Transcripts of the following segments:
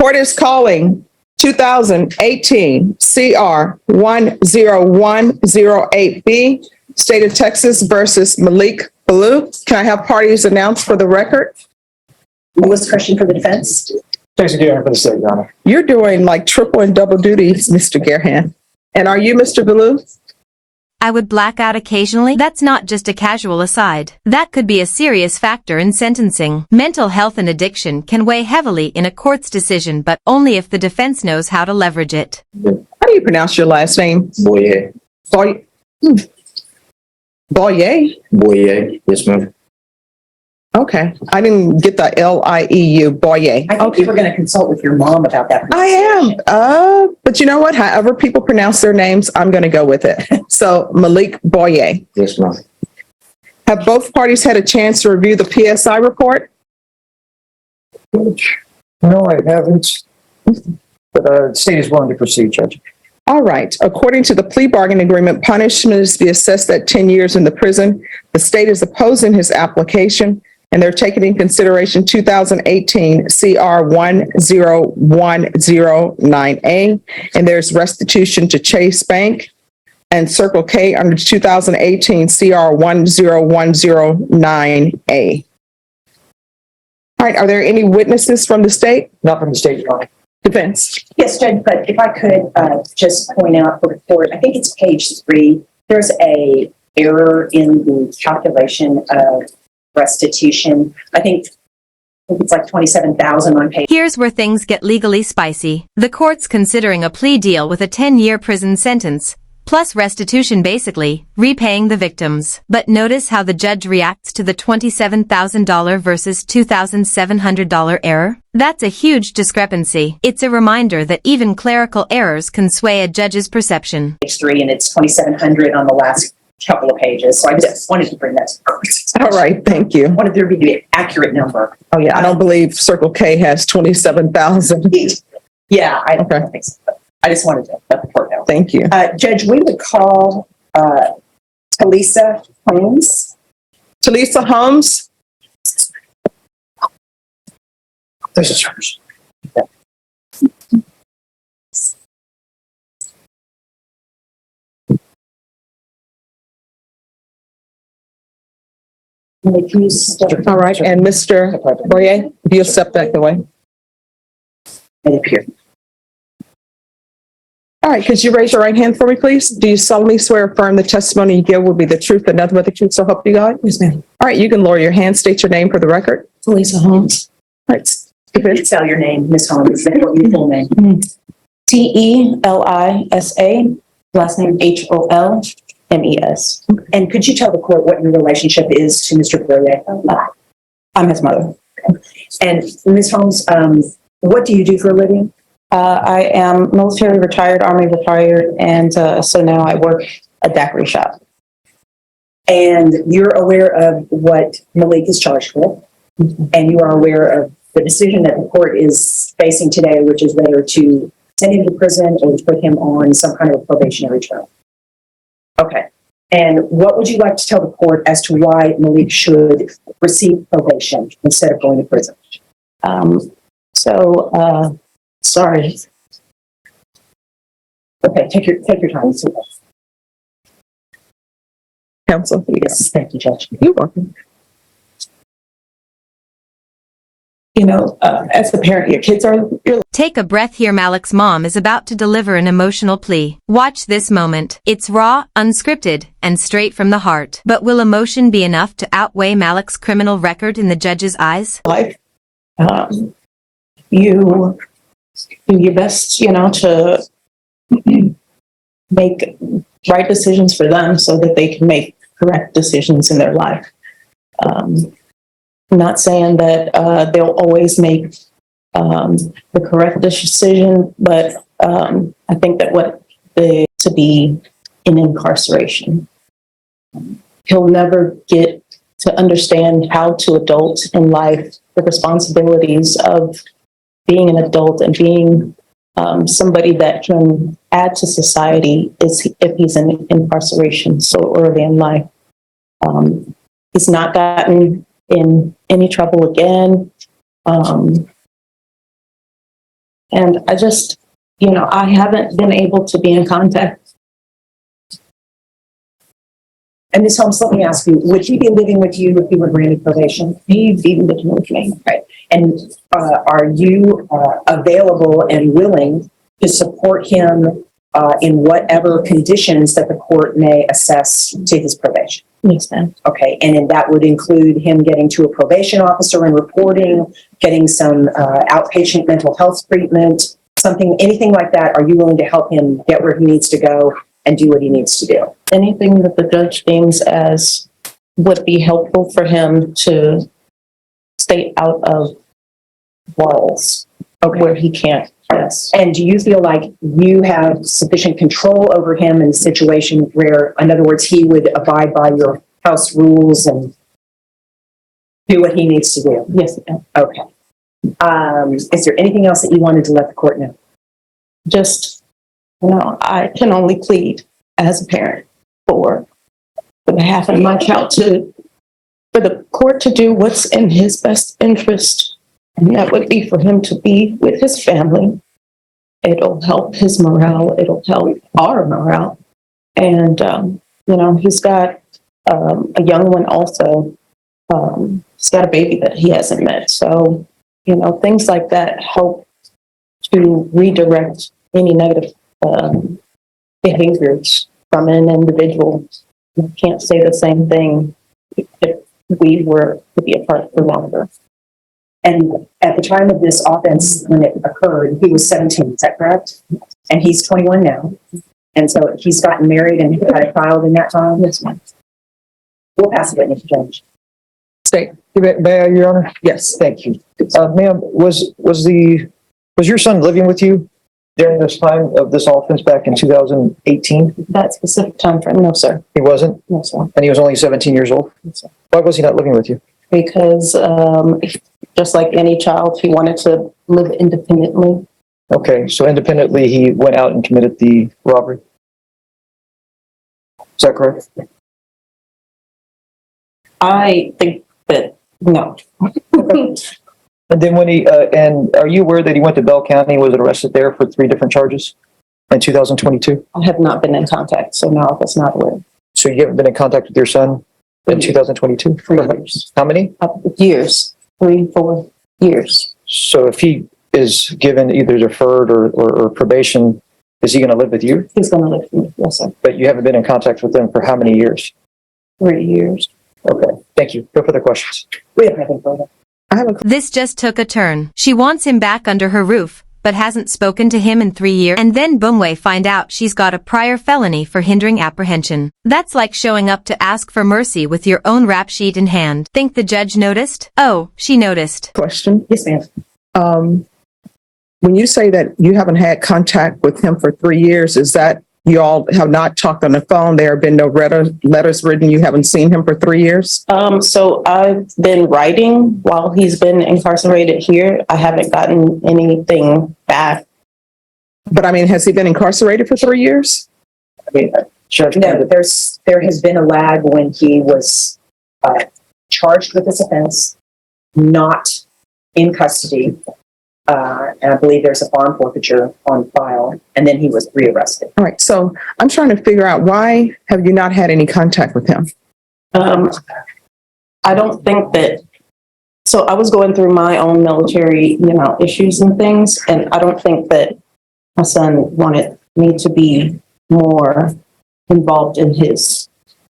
Court is calling 2018 CR 10108B, State of Texas versus Malik Plea. Can I have parties announced for the record? Who was the question for the defense? Thanks again for the state, Your Honor. You're doing like triple and double duties, Mr. Gerhan. And are you Mr. Ballou? I would black out occasionally. That's not just a casual aside. That could be a serious factor in sentencing. Mental health and addiction can weigh heavily in a court's decision, but only if the defense knows how to leverage it. How do you pronounce your last name? Boyer. Boyer? Boyer? Boyer. Yes, ma'am. Okay. I didn't get the Lieu. Boyer. I think you were going to consult with your mom about that. I am. But you know what? However people pronounce their names, I'm going to go with it. So Malik Boyer. Yes, ma'am. Have both parties had a chance to review the PSI report? No, I haven't. But the state is willing to proceed, Judge. All right. According to the plea bargaining agreement, punishment is to be assessed at 10 years in the prison. The state is opposing his application, and they're taking in consideration 2018 CR 10109A, and there's restitution to Chase Bank and Circle K under 2018 CR 10109A. All right. Are there any witnesses from the state? Not from the state, Your Honor. Defense. Yes, Judge, but if I could just point out for the court, I think it's page 3, there's a error in the calculation of restitution. I think it's like $27,000 on page. Here's where things get legally spicy. The court's considering a plea deal with a 10-year prison sentence, plus restitution, basically repaying the victims. But notice how the judge reacts to the $27,000 versus $2,700 error? That's a huge discrepancy. It's a reminder that even clerical errors can sway a judge's perception. Page 3, and it's $2,700 on the last couple of pages. So I just wanted to bring that to the court. All right. Thank you. I wanted there to be an accurate number. Oh, yeah. I don't believe Circle K has 27,000. Yeah, I don't think so. I just wanted to let the court know. Thank you. Judge, we would call Talisa Holmes. Talisa Holmes. This is hers. All right. And Mr. Boyer, if you'll step back the way. All right. Could you raise your right hand for me, please? Do you solemnly swear or affirm the testimony you give will be the truth and nothing but the truth, so help you God? Yes, ma'am. All right. You can lower your hand. State your name for the record. Talisa Holmes. All right. You can spell your name, Miss Holmes. That's your full name. Telisa, last name Holmes. And could you tell the court what your relationship is to Mr. Boyer? I'm his mother. And Ms. Holmes, what do you do for a living? I am military retired, Army retired, and so now I work a daiquiri shop. And you're aware of what Malik is charged with, and you are aware of the decision that the court is facing today, which is whether to send him to prison or to put him on some kind of probationary term. Okay. And what would you like to tell the court as to why Malik should receive probation instead of going to prison? Sorry. Okay, take your time. Counsel. Yes, thank you, Judge. You're welcome. You know, as a parent, your kids are your. Take a breath here. Malik's mom is about to deliver an emotional plea. Watch this moment. It's raw, unscripted, and straight from the heart. But will emotion be enough to outweigh Malik's criminal record in the judge's eyes? Life. You do your best, to make right decisions for them so that they can make correct decisions in their life. I'm not saying that they'll always make the correct decision, but I think that to be in incarceration. He'll never get to understand how to adult in life, the responsibilities of being an adult and being somebody that can add to society if he's in incarceration so early in life. He's not gotten in any trouble again. And I just, I haven't been able to be in contact. And Ms. Holmes, let me ask you, would he be living with you if he were granted probation? He's even living with me. Right. And are you available and willing to support him in whatever conditions that the court may assess to his probation? Yes, ma'am. Okay, and then that would include him getting to a probation officer and reporting, getting some outpatient mental health treatment, anything like that. Are you willing to help him get where he needs to go and do what he needs to do? Anything that the judge deems as would be helpful for him to stay out of walls where he can't. Yes. And do you feel like you have sufficient control over him in a situation where, in other words, he would abide by your house rules and do what he needs to do? Yes, ma'am. Okay. Is there anything else that you wanted to let the court know? Just, I can only plead as a parent for behalf of my child for the court to do what's in his best interest. And that would be for him to be with his family. It'll help his morale. It'll help our morale. And, he's got a young one also. He's got a baby that he hasn't met. So, things like that help to redirect any negative behaviors from an individual. You can't say the same thing if we were to be apart for longer. And at the time of this offense, when it occurred, he was 17, is that correct? And he's 21 now. And so he's gotten married and had a child in that time? Yes, ma'am. We'll pass it, Mr. Judge. State. May I, Your Honor? Yes. Thank you. Ma'am, was your son living with you during this time of this offense back in 2018? That specific time frame, no, sir. He wasn't? No, sir. And he was only 17 years old? Yes, sir. Why was he not living with you? Because just like any child, he wanted to live independently. Okay, so independently, he went out and committed the robbery. Is that correct? I think that, no. And then when and are you aware that he went to Bell County, was arrested there for 3 different charges in 2022? I have not been in contact, so no, I was not aware. So you haven't been in contact with your son in 2022? 3 years. How many? Years. 3, 4 years. So if he is given either deferred or probation, is he going to live with you? He's going to live with me, yes, sir. But you haven't been in contact with him for how many years? 3 years. Okay, thank you. No further questions. We have nothing further. This just took a turn. She wants him back under her roof, but hasn't spoken to him in 3 years. And then boomway find out she's got a prior felony for hindering apprehension. That's like showing up to ask for mercy with your own rap sheet in hand. Think the judge noticed? Oh, she noticed. Question. Yes, ma'am. When you say that you haven't had contact with him for 3 years, is that you all have not talked on the phone? There have been no letters written. You haven't seen him for 3 years? So I've been writing while he's been incarcerated here. I haven't gotten anything back. But has he been incarcerated for 3 years? Judge, No, there has been a lag when he was charged with this offense, not in custody, and I believe there's a farm forfeiture on file, and then he was rearrested. All right. So I'm trying to figure out, why have you not had any contact with him? I don't think that. So I was going through my own military, issues and things, and I don't think that my son wanted me to be more involved in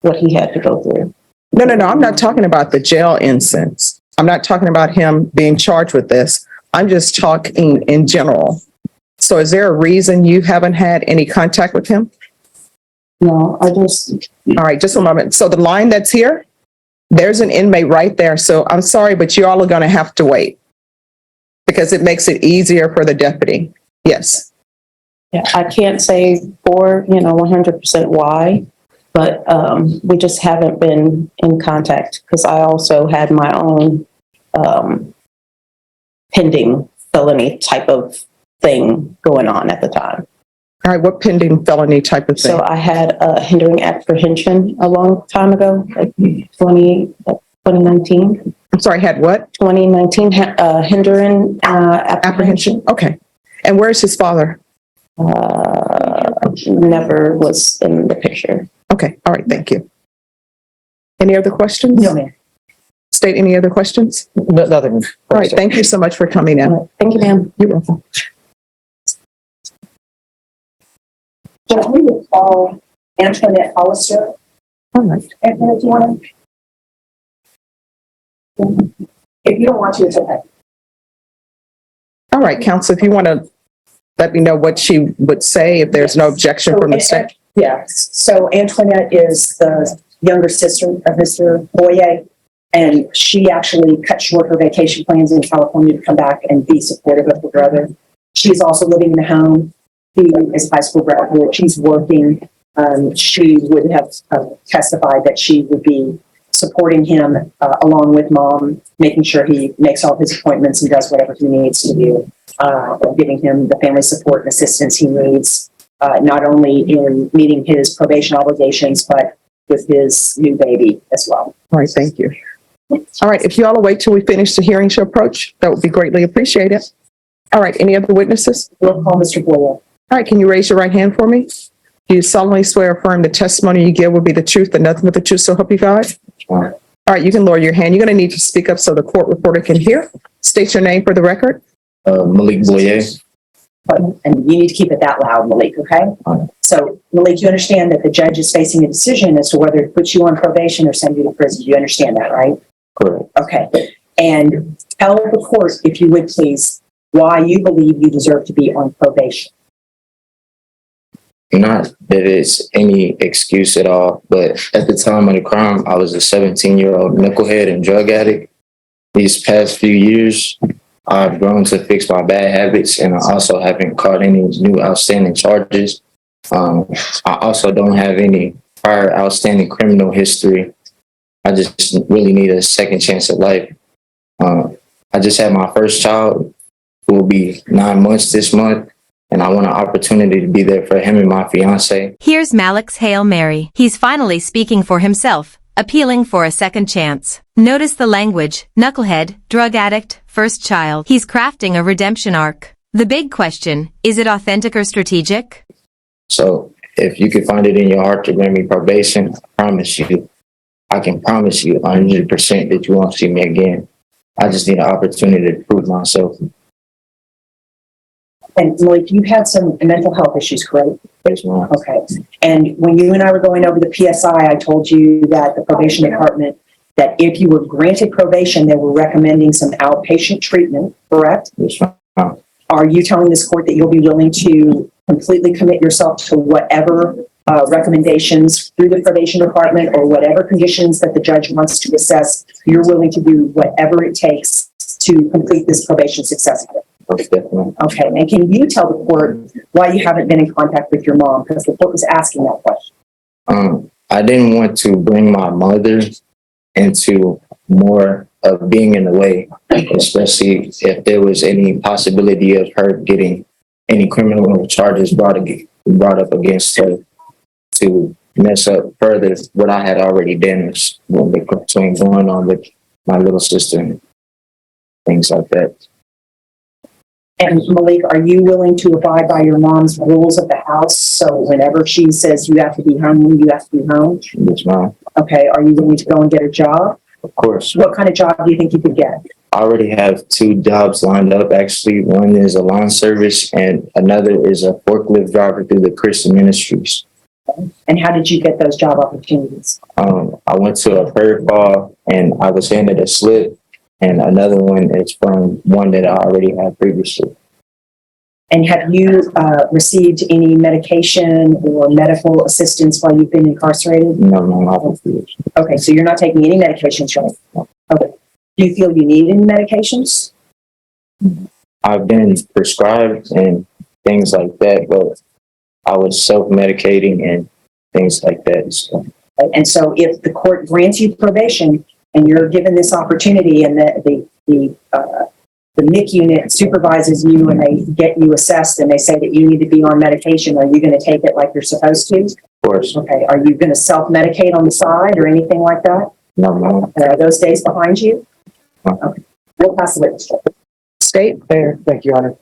what he had to go through. No. I'm not talking about the jail instance. I'm not talking about him being charged with this. I'm just talking in general. So is there a reason you haven't had any contact with him? No, I just. All right, just a moment. So the line that's here, there's an inmate right there. So I'm sorry, but you all are going to have to wait because it makes it easier for the deputy. Yes. Yeah, I can't say for, 100% why, but we just haven't been in contact because I also had my own pending felony type of thing going on at the time. All right, what pending felony type of thing? So I had hindering apprehension a long time ago, like 2019. I'm sorry, had what? 2019, hindering apprehension. Apprehension. Okay. And where's his father? Never was in the picture. Okay, all right, thank you. Any other questions? No, ma'am. State, any other questions? Nothing. All right, thank you so much for coming in. Thank you, ma'am. You're welcome. Judge, we would call Antoinette Hollister. All right. Antoinette, do you want to? If you don't want to, it's okay. All right, counsel, if you want to let me know what she would say, if there's no objection from the state. Yeah, so Antoinette is the younger sister of Mr. Boyer, and she actually cut short her vacation plans in California to come back and be supportive of her brother. She's also living in the home. He is a high school graduate. She's working. She would have testified that she would be supporting him along with mom, making sure he makes all his appointments and does whatever he needs to do, giving him the family support and assistance he needs, not only in meeting his probation obligations, but with his new baby as well. All right, thank you. All right, if you all will wait till we finish the hearing to approach, that would be greatly appreciated. All right, any other witnesses? We'll call Mr. Boyer. All right, can you raise your right hand for me? Do you solemnly swear or affirm the testimony you give will be the truth and nothing but the truth, so help you God? All right, you can lower your hand. You're going to need to speak up so the court reporter can hear. State your name for the record. Malik Boyer. And you need to keep it that loud, Malik, okay? So, Malik, you understand that the judge is facing a decision as to whether to put you on probation or send you to prison. You understand that, right? Correct. Okay. And tell the court, if you would please, why you believe you deserve to be on probation. Not that it's any excuse at all, but at the time of the crime, I was a 17-year-old knucklehead and drug addict. These past few years, I've grown to fix my bad habits, and I also haven't caught any new outstanding charges. I also don't have any prior outstanding criminal history. I just really need a second chance at life. I just had my first child, who will be 9 months this month, and I want an opportunity to be there for him and my fiance. Here's Malik's Hail Mary. He's finally speaking for himself, appealing for a second chance. Notice the language: knucklehead, drug addict, first child. He's crafting a redemption arc. The big question, is it authentic or strategic? So if you could find it in your heart to grant me probation, I can promise you 100% that you won't see me again. I just need an opportunity to prove myself. And Malik, you had some mental health issues, correct? Yes, ma'am. Okay. And when you and I were going over the PSI, I told you that the probation department, that if you were granted probation, they were recommending some outpatient treatment, correct? Yes, ma'am. Are you telling this court that you'll be willing to completely commit yourself to whatever recommendations through the probation department or whatever conditions that the judge wants to assess? You're willing to do whatever it takes to complete this probation successfully? Most definitely. Okay, and can you tell the court why you haven't been in contact with your mom? Because the court was asking that question. I didn't want to bring my mother into more of being in the way, especially if there was any possibility of her getting any criminal charges brought up against her to mess up further what I had already damaged between going on with my little sister and things like that. And Malik, are you willing to abide by your mom's rules of the house? So whenever she says you have to be home, you have to be home? Yes, ma'am. Okay, are you willing to go and get a job? Of course. What kind of job do you think you could get? I already have 2 jobs lined up, actually. One is a lawn service and another is a forklift driver through the Christian Ministries. And how did you get those job opportunities? I went to a prayer call and I was handed a slip, and another one is from one that I already had previously. And have you received any medication or medical assistance while you've been incarcerated? No, I don't. Okay, so you're not taking any medications, right? Okay. Do you feel you need any medications? I've been prescribed and things like that, but I was self-medicating and things like that. So. And so if the court grants you probation and you're given this opportunity and the NIC unit supervises you and they get you assessed and they say that you need to be on medication, are you going to take it like you're supposed to? Of course. Okay. Are you going to self-medicate on the side or anything like that? No, ma'am. Are those days behind you? No. Okay. We'll pass the witness. State. Mayor, thank you, Your Honor.